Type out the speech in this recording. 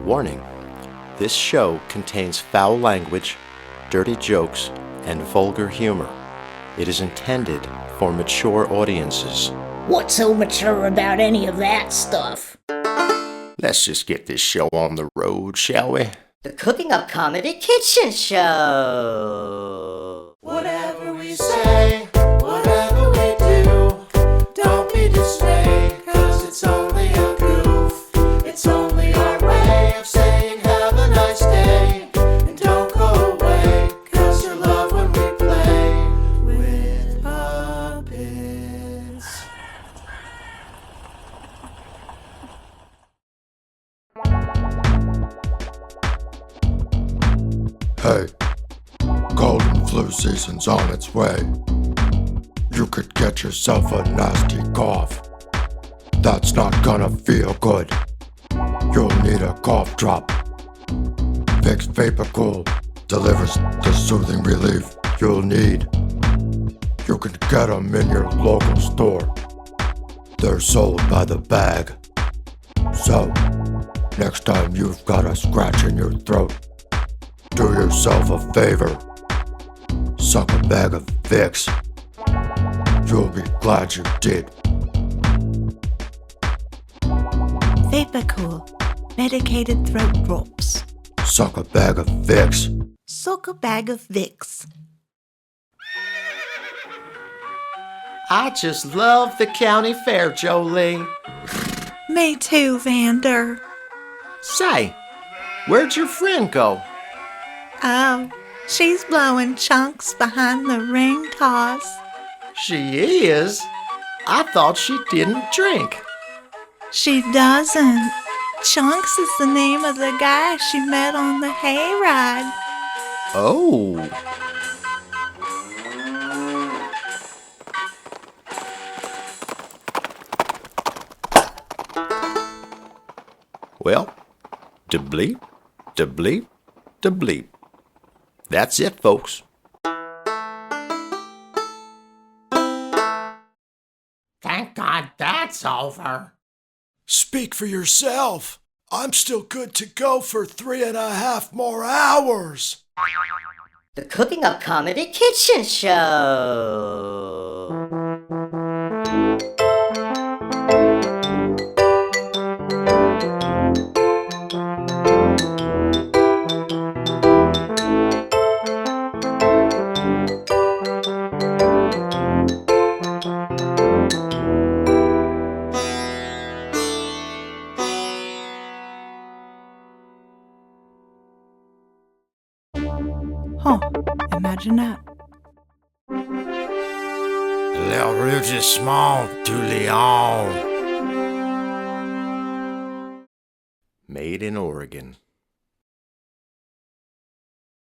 Warning: this show contains foul language, dirty jokes, and vulgar humor. It is intended for mature audiences. What's so mature about any of that stuff? Let's just get this show on the road, shall we? The Cooking Up Comedy Kitchen Show. Whatever we say, whatever we do, don't be dismayed, 'cause it's only a goof. It's only our way of saying have a nice day. And don't go away, 'cause you'll love when we play with puppets. Hey, cold and flu season's on its way. You could get yourself a nasty cough. That's not gonna feel good. You'll need a cough drop. Vicks VapoCool delivers the soothing relief you'll need. You can get them in your local store. They're sold by the bag. So, next time you've got a scratch in your throat, do yourself a favor. Suck a bag of Vicks. You'll be glad you did. VapoCool, medicated throat drops. Suck a bag of Vicks. Soak a bag of Vicks. I just love the county fair, Jolene. Me too, Vander. Say, where'd your friend go? Oh, she's blowing chunks behind the ring toss. She is? I thought she didn't drink. She doesn't. Chunks is the name of the guy she met on the hayride. Oh. Well, da bleep, da bleep, da bleep. That's it, folks. Thank God that's over. Speak for yourself. I'm still good to go for 3.5 more hours. The Cooking Up Comedy Kitchen Show. Huh, imagine that. Le Rugissement du Lion. Made in Oregon.